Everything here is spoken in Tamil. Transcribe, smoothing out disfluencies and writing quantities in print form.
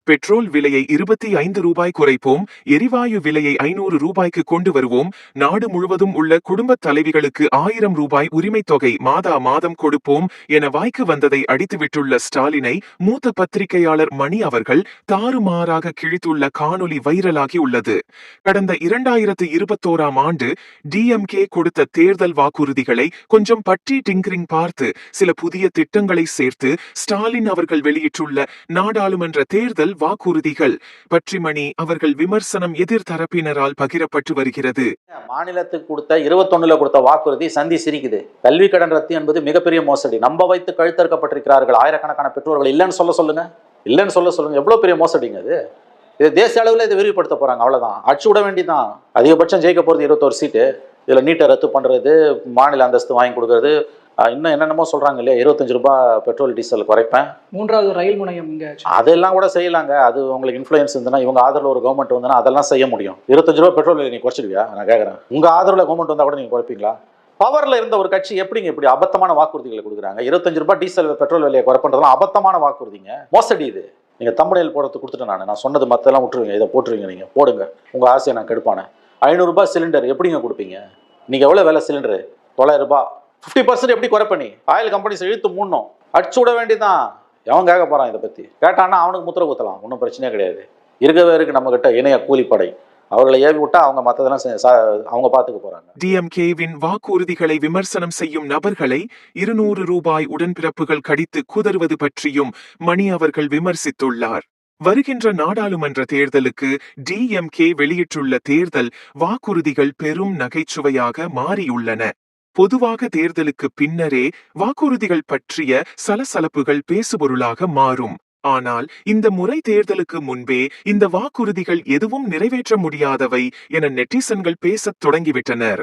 பெட்ரோல் விலையை 25 ரூபாய் குறைப்போம், எரிவாயு விலையை 500 ரூபாய்க்கு கொண்டு வருவோம், நாடு முழுவதும் உள்ள குடும்பத் தலைவிகளுக்கு 1000 ரூபாய் உரிமைத் தொகை மாதம் கொடுப்போம் என வாய்க்கு வந்ததை அடித்துவிட்டுள்ள ஸ்டாலினை மூத்த பத்திரிகையாளர் மணி அவர்கள் தாறுமாறாக கிழித்துள்ள காணொலி வைரலாகி உள்ளது. கடந்த 2021ஆம் ஆண்டு டிஎம்கே கொடுத்த தேர்தல் வாக்குறுதிகளை கொஞ்சம் பற்றி டிங்கரிங் பார்த்து சில புதிய திட்டங்களை சேர்த்து ஸ்டாலின் அவர்கள் வெளியிட்டுள்ள நாடாளுமன்ற தேர்தல் வாக்குறுதிகள் பற்றி மணி அவர்கள் விமர்சனம் எதிர்த்தரப்பினரால் பகிரப்பட்டு வருகிறது. மாநிலத்துக்கு கொடுத்த 21ல கொடுத்த வாக்குறுதி சந்தி சிரிக்குது. கல்வி கடன் ரத்து என்பது மிகப்பெரிய மோசடி. நம்ப வைத்து கழுத்தறுக்கப்பட்டிருக்கிறார்கள் ஆயிரக்கணக்கான பெற்றோர்கள். இல்லைன்னு சொல்லுங்க. எவ்வளவு பெரிய மோசடிங்க அது. இது தேசிய அளவில் இதை விரிவுபடுத்த போறாங்க. அவ்வளவுதான், அடிச்சு விட வேண்டிதான். அதிகபட்சம் ஜெயிக்க போறது 21 சீட்டு. இதுல நீட்டை ரத்து பண்றது, மாநில அந்தஸ்து வாங்கி கொடுக்கறது, இன்னும் என்னென்னமோ சொல்றாங்க இல்லையா, 25 ரூபாய் பெட்ரோல் டீசல் குறைப்பேன், 3வது ரயில் முனையம் இங்க, அதெல்லாம் கூட செய்யலாங்க. அது உங்களுக்கு இன்ஃப்ளூயன்ஸ் இருந்ததுன்னா, இவங்க ஆதரவுல ஒரு கவர்மெண்ட் வந்தா அதெல்லாம் செய்ய முடியும். 25 ரூபாய் பெட்ரோல் நீங்க குறைச்சிடுவியா? நான் கேட்கறேன், உங்க ஆதரவுல கவர்மெண்ட் வந்தா கூட நீங்க குறைப்பீங்களா? பவர்ல இருந்த ஒரு கட்சி எப்படிங்க இப்படி அபத்தமான வாக்குறுதிகளை கொடுக்குறாங்க? 25 ரூபாய் டீசல் பெட்ரோல் விலையை குறைப்பன்றதுலாம் அபத்தமான வாக்குறுதிங்க, மோசடி. இது நீங்க தம்பனையில் போடுறது கொடுத்துட்டு நான் சொன்னது மத்தெல்லாம் விட்டுருவீங்க, இதை போட்டுருவீங்க, நீங்க போடுங்க, உங்க ஆசையை நான் கெடுப்பானே. 500 ரூபாய் சிலிண்டர் எப்படிங்க கொடுப்பீங்க? நீங்க எவ்வளவு விலை சிலிண்டர்? 900 ரூபாய். 50% எப்படி குறை பண்ணி ஆயில் கம்பெனிஸ் இழுத்து மூடணும், அடிச்சு விட வேண்டியதான். எவன் கேட்க போறான்? இதை பத்தி கேட்டான்னா அவனுக்கு முத்திர குத்தலாம், ஒன்றும் பிரச்சனையே கிடையாது. இருக்கவே இருக்கு நம்ம கிட்ட இணைய கூலிப்படை, அவர்களை ஏவி விட்டா அவங்க மத்ததெல்லாம் அவங்க பாத்துக்க போறாங்க. டிஎம்கேவின் வாக்குறுதிகளை விமர்சனம் செய்யும் நபர்களை 200 ரூபாய் உடன்பிறப்புகள் கடித்து குதறுவது பற்றியும் மணி அவர்கள் விமர்சித்துள்ளார். வருகின்ற நாடாளுமன்ற தேர்தலுக்கு டிஎம்கே வெளியிட்டுள்ள தேர்தல் வாக்குறுதிகள் பெரும் நகைச்சுவையாக மாறியுள்ளன. பொதுவாக தேர்தலுக்கு பின்னரே வாக்குறுதிகள் பற்றிய சலசலப்புகள் பேசுபொருளாக மாறும். ஆனால் இந்த முறை தேர்தலுக்கு முன்பே இந்த வாக்குறுதிகள் எதுவும் நிறைவேற்ற முடியாதவை என நெட்டிசன்கள் பேசத் தொடங்கிவிட்டனர்.